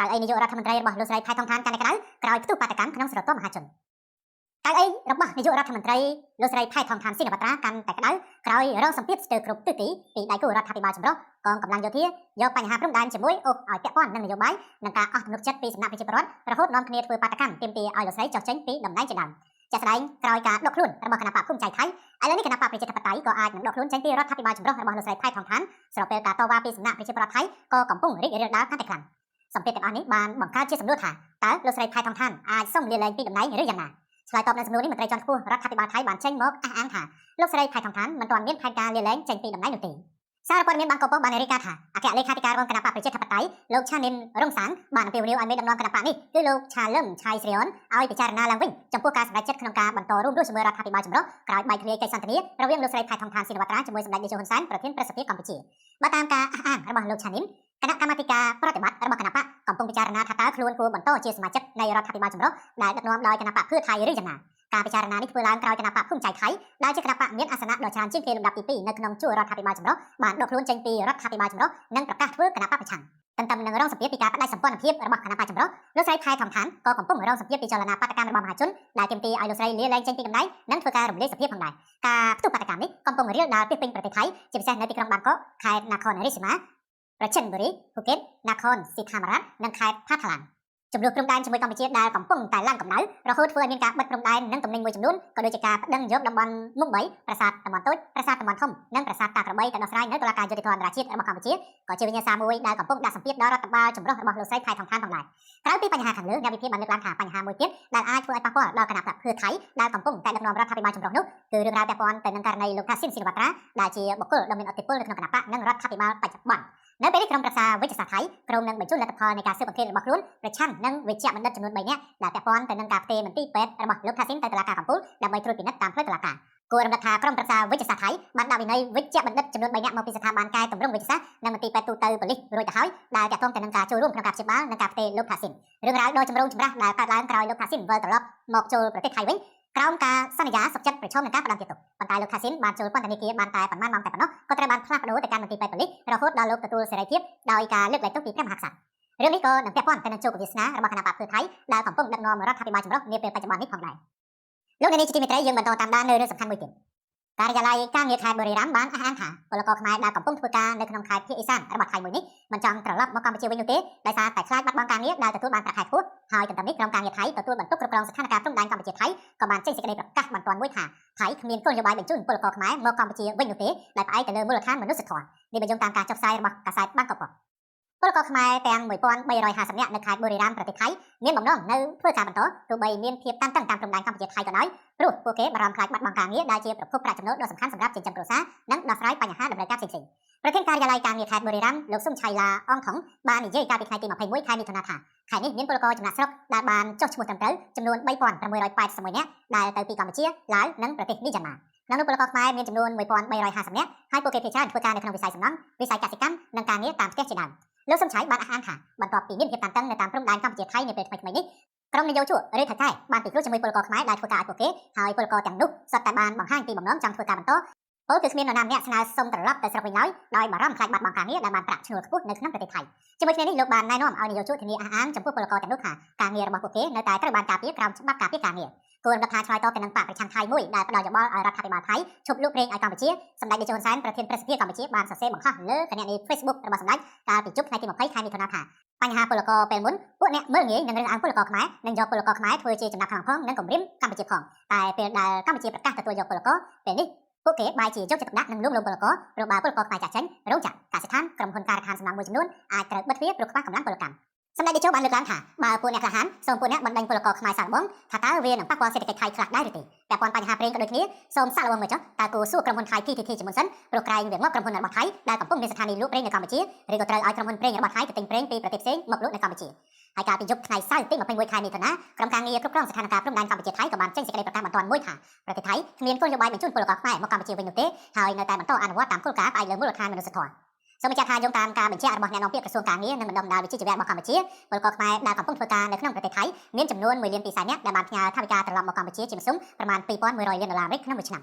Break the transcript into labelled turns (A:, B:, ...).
A: កៅអីនាយករដ្ឋមន្ត្រីរបស់លោកស្រីផៃថងឋានកាន់តែក្តៅក្រោយផ្ទុះបាតកម្មក្នុងស្រទាប់មហាជនកៅអីរបស់នាយករដ្ឋមន្ត្រីលោកស្រីផៃថងឋានស៊ីនវត្រាកាន់តែក្តៅក្រោយរងសម្ពាធស្ទើរគ្រប់ទិសទីពីដៃគូរដ្ឋាភិបាលចម្រុះកងកម្លាំងយោធាយកបញ្ហាព្រំដែនជាមួយអូសឲ្យពាក់ព័ន្ធនឹងនយោបាយនិងការអស់ទំនុកចិត្តពីសំណាក់ប្រជាពលរដ្ឋរហូតនាំគ្នាធ្វើបាតកម្មទាមទារឲ្យលោកស្រីចុះចេញពីតំណែងជាដើមជាក់ស្ដែងក្រោយការដកខ្លួនរបស់គណៈបកភូមិใจថៃឥឡូវនេះគណៈបកប្រជាធិបតេយ្យក៏អាចនឹងដកខ្លួនចេញពីរដ្ឋាភិបាលចម្រុះរបស់លោកស្រីផៃថងឋានស្របពេលការតវ៉ាពីសំណាក់ប្រជាពលរដ្ឋថៃក៏កំពុងរីករាលដាលកាន់តែខ្លាំងសម្ពាធទាំងអស់នេះបានបង្កើតជាសំណួរថាតើលោកស្រីផៃថងឋានអាចសុំលាលែងពីតំណែងឬយ៉ាងណាឆ្លើយតបនឹងសំណួរនេះមន្ត្រីជាន់ខ្ពស់រដ្ឋាភិបាលថៃបានចេញមកអះអាងថាលោកស្រីផៃថងឋានមិនទាន់មានផែនការលាលែងចេញពីតំណែងនោះទេសារព័ត៌មានបានកកបានរាយការណ៍ថាអគ្គលេខាធិការរងគណៈបកប្រជាធិបតេយ្យលោកឆានិនរងសានបានអំពាវនាវឲ្យមេដឹកនាំគណៈបកនេះគឺលោកឆាលឹមឆៃស្រីអនឲ្យពិចារណាឡើងវិញចំពោះការសម្រេចចិត្តក្នុងការបន្តរួមរស់ជាមួយរដ្ឋាភិបាលចម្រុះក្រោយបែកធ្លាយកិច្ចសន្ទនារវាងលោកស្រីផៃថងឋានស៊ីនវត្រាជាមួយសម្ដេចតេជោហ៊ុនសែនប្រធានព្រឹទ្ធសភាកម្ពុជាបើតាមការអះអាងរបស់លោកឆានិនគណៈកម្មាធិការប្រតិបត្តិរបស់គណៈបកកំពុងពិចារណាថាតើខ្លួនគួរបន្តជាសមាជិកនៃរដ្ឋាភិបាលចម្រុះដែលដឹកនាំដោយគណៈបកភឿថៃឬយ៉ាងណាការពិចារណានេះធ្វើឡើងក្រោយគណៈបកភូមិใจថៃដែលជាគណៈបកមានអាសនៈដ៏ច្រើនជាងគេលំដាប់ទី2នៅក្នុងជួររដ្ឋាភិបាលចម្រុះបានដកខ្លួនចេញពីរដ្ឋាភិបាលចម្រុះនិងប្រកាសធ្វើគណៈបកប្រឆាំងទន្ទឹមនឹងរងសម្ពាធពីការបដិសម្ព័ន្ធភាពរបស់គណៈបកចម្រុះលោកស្រីផៃថងឋានក៏កំពុងរងសម្ពាធពីចលនាបាតកម្មរបស់មហាជនដែលទាមទារឲ្យលោកស្រីលាលែងចេញពីតំណែងនិងធ្វើការរំលាយសភាផងដែរការផ្ទុះបាតកម្មនេះកំពុងរាលដាលពាសពេញប្រទេសថៃជាពិសេសនៅទីក្រុងបាងកកខេត្តនគររាជសីមាប្រជិនបុរីភូកេតនគរศรีธรรมราชនិងខេត្តផាត់ថ្លានចំនួនព្រំដែនជាមួយកម្ពុជាដែលកំពុងតែឡើងកម្ដៅរហូតធ្វើឲ្យមានការបិទព្រំដែននិងទំនិញមួយចំនួនក៏ដូចជាការប្តឹងយកតំបន់មុខ3ប្រាសាទតំបន់តូចប្រាសាទតំបន់ធំនិងប្រាសាទតាក្របីទៅដោះស្រាយនៅតុលាការយុតិធម៌អន្តរជាតិរបស់កម្ពុជាក៏ជាវិញ្ញាសាមួយដែលកំពុងដាក់សម្ពាធដល់រដ្ឋបាលចម្រុះរបស់លោកស្រីផៃថងឋានផងដែរក្រៅពីបញ្ហាខាងលើអ្នកវិភាគបានលើកឡើងថាបញ្ហាមួយទៀតដែលអាចធ្វើឲ្យប៉ះពាល់ដល់គណៈបកភឿថៃដែលកំពុងតែដឹកនាំរដ្ឋាភិបាលចម្រុះនោះគឺរឿងរ៉ាវពាក់ព័ន្ធទៅនឹងករណីលោកថាស៊ីនស៊ីនវត្រាដែលជាបុគ្គលដ៏មានឥទ្ធិពលនៅក្នុងគណៈបកនិងរដ្ឋាភិបាលបច្ចុប្បន្ននៅពេលនេះក្រុមប្រឹក្សាវិទ្យាសាស្ត្រថៃក្រុមនឹងបញ្ជូនលទ្ធផលនៃការស៊ើបអង្កេតរបស់ខ្លួនប្រឆាំងនឹងវិជ្ជបណ្ឌិតចំនួន3នាក់ដែលពាក់ព័ន្ធទៅនឹងការផ្ទេរមន្ទីរពេទ្យរបស់លោកថាស៊ីនទៅតុលាការកំពូលដើម្បីត្រួតពិនិត្យតាមផ្លូវតុលាការគួររំលឹកថាក្រុមប្រឹក្សាវិទ្យាសាស្ត្រថៃបានដាក់វិន័យវិជ្ជបណ្ឌិតចំនួន3នាក់មកពីស្ថាប័នកែតម្រង់វិទ្យាសាស្ត្រនិងមន្ទីរពេទ្យទូទៅប៉ូលីសរួចទៅហើយដែលទាក់ទងទៅនឹងការចូលរួមក្នុងការព្យាបាលនិងការផ្ទេរលោកថាស៊ីនរឿងរ៉ាវដ៏ចម្រូងចម្រាសដែលកើតឡើងក្រោយលោកថាស៊ីនវិលត្រឡប់មកចូលប្រទេសថៃវិញក្រោមការសន្យាសុខចិត្តប្រឈមនឹងការបដិសេធទុកប៉ុន្តែលោកថាស៊ីនបានចូលពន្ធនាគារបានតែប៉ុន្មានម៉ោងតែប៉ុណ្ណោះក៏ត្រូវបានផ្លាស់ប្ដូរទៅកាន់មន្ទីរពេទ្យប៉ូលីសរហូតដល់លោកទទួលសេរីភាពដោយការលើកលែងទុកពីព្រះមហាក្សត្ររឿងនេះក៏នឹងពាក់ព័ន្ធទៅនឹងជោគវាសនារបស់គណៈបកភឿថៃដែលកំពុងដឹកនាំរដ្ឋាភិបាលចម្រុះនាពេលបច្ចុប្បន្ននេះផងដែរលោកអ្នកនាងជាទីមេត្រីយើងបន្តតាមដាននៅរឿងសំខាន់មួយទៀតការិយាល័យការងារខេត្តបុរីរាមបានអះអាងថាពលករខ្មែរដែលកំពុងធ្វើការនៅក្នុងខេត្តភាគឦសានរបស់ថៃមួយនេះមិនចង់ត្រឡប់មកកម្ពុជាវិញនោះទេដោយសារតែខ្លាចបាត់បង់ការងារដែលទទួលបានប្រាក់ខែខ្ពស់ហើយទន្ទឹមនេះក្រុមការងារថៃទទួលបន្ទុកគ្រប់គ្រងស្ថានភាពព្រំដែនកម្ពុជាថៃក៏បានចេញសេចក្តីប្រកាសបន្ទាន់មួយថាថៃគ្មានគោលនយោបាយបញ្ជូនពលករខ្មែរមកកម្ពុជាវិញនោះទេដែលផ្អែកទៅលើមូលដ្ឋានមនុស្សធម៌នេះបញ្យល់តាមការចុះផ្សាយរបស់កាសែតបាងកកពលករខ្មែរទាំង1350នាក់នៅខេត្តបុរីរាមប្រទេសថៃមានបំណងនៅធ្វើការបន្តទោះបីមានភាពតានតឹងតាមព្រំដែនកម្ពុជាថៃក៏ដោយព្រោះពួកគេបារម្ភខ្លាចបាត់បង់ការងារដែលជាប្រភពប្រាក់ចំណូលដ៏សំខាន់សម្រាប់ចិញ្ចឹមគ្រួសារនិងដោះស្រាយបញ្ហាតម្រូវការផ្សេងៗប្រធានការិយាល័យការងារខេត្តបុរីរាមលោកស៊ុំឆៃឡាអងថងបាននិយាយកាលពីថ្ងៃទី21ខែមិថុនាថាខេត្តនេះមានពលករចំណាក់ស្រុកដែលបានចុះឈ្មោះត្រឹមត្រូវចំនួន3681នាក់ដែលទៅពីកម្ពុជាឡាវនិងប្រទេសមីយ៉ាន់ម៉ាក្នុងនោះពលករខ្មែរមានចំនួន1350នាក់ហើយពួកគេភាគច្រើនធ្វើការនៅក្នុងវិស័យសំណង់វិស័យកសិកម្មនិងការងារតាមផ្ទះជាដើមលោកសំឆៃបានអះអាងថាបន្ទាប់ពីមានភាពតានតឹងនៅតាមព្រំដែនកម្ពុជាថៃនៅពេលថ្មីៗនេះក្រុមនយោជកឬថៃកែបានពិគ្រោះជាមួយពលករខ្មែរដែលធ្វើការឲ្យពួកគេហើយពលករទាំងនោះសុទ្ធតែបានបង្ហាញពីបំណងចង់ធ្វើការបន្តពលគឺគ្មាននរណាម្នាក់ស្នើសុំត្រឡប់ទៅស្រុកវិញឡើយដោយបារម្ភខ្លាចបាត់បង់ការងារដែលបានប្រាក់ឈ្នួលខ្ពស់នៅក្នុងប្រទេសថៃជាមួយគ្នានេះលោកបានណែនាំឲ្យនយោជកធានាអះអាងចំពោះពលករទាំងនោះថាការងាររបស់ពួកគេនៅតែត្រូវបានការពារក្រោមច្បាប់ការពារការងារគួររំលឹកថាឆ្លើយតបទៅនឹងបកប្រឆាំងថៃមួយដែលផ្ដល់យោបល់ឲ្យរដ្ឋាភិបាលថៃឈប់លក់ប្រេងឲ្យកម្ពុជាសម្ដេចតេជោហ៊ុនសែនប្រធានព្រឹទ្ធសភាកម្ពុជាបានសរសេរបង្ហោះលើគណនី Facebook របស់សម្ដេចកាលពីជប់ថ្ងៃទី20ខែមិថុនាថាបញ្ហាពលករពេលមុនពួកអ្នកមើលងាយនឹងរឿងអើងពលករខ្មែរនឹងយកពលករខ្មែរធ្វើជាចំណាក់ខ្លាំងផងនិងគំរាមកម្ពុជាផងតែពេលដែលកម្ពុជាប្រកាសទទួលយកពលករពេលនេះពួកគេបែរជាយកចិត្តទុកដាក់នឹងលួងលោមពលករព្រោះបើពលករខ្មែរចាក់ចេញរោងចក្រកសិដ្ឋានក្រុមហ៊ុនការដ្ឋានសំណង់មួយចំនួនអាចត្រូវបិទទ្វារព្រោះខ្វះកម្លាំងពលកម្មសម្ដេចតេជោបានលើកឡើងថាបើពួកអ្នកក្លាហានសូមពួកអ្នកបណ្ដេញពលករខ្មែរសាកល្បងថាតើវានឹងប៉ះពាល់សេដ្ឋកិច្ចថៃខ្លះដែរឬទេតែព័ន្ធបញ្ហាប្រេងក៏ដូចគ្នាសូមសាកល្បងមើលចុះតើគួរសួរក្រុមហ៊ុនថៃ PTT ជាមុនសិនព្រោះក្រែងវាងាប់ក្រុមហ៊ុនរបស់ថៃដែលកំពុងមានស្ថានីយលក់ប្រេងនៅកម្ពុជាឬក៏ត្រូវឲ្យក្រុមហ៊ុនប្រេងរបស់ថៃទៅទិញប្រេងពីប្រទេសផ្សេងមកលក់នៅកម្ពុជាហើយកាលពីយប់ថ្ងៃសៅរ៍ទី21ខែមិថុនាក្រុមការងារគ្រប់គ្រងស្ថានភាពព្រំដែនកម្ពុជាថៃក៏បានចេញសេចក្តីប្រកាសបន្ទាន់មួយថាប្រទេសថៃគ្មានគោលនយោបាយបញ្ជូនពលករខ្មែរមកកម្ពុជាវិញនោះទេហើយនៅតែបន្តអនុវត្តតាមគោលការណ៍ផ្អែកលើមូលដ្ឋានមនុស្សធម៌សូមបញ្ជាក់ថាយោងតាមការបញ្ជាក់របស់អ្នកនាំពាក្យក្រសួងការងារនិងបណ្ដុំបណ្ដាលវិជ្ជាជីវៈរបស់កម្ពុជាពលករខ្មែរដែលកំពុងធ្វើការនៅក្នុងប្រទេសថៃមានចំនួន1.2 លាននាក់ដែលបានផ្ញើថវិកាត្រឡប់មកកម្ពុជាជាមធ្យមប្រមាណ $2,100 លានក្នុងមួយឆ្នាំ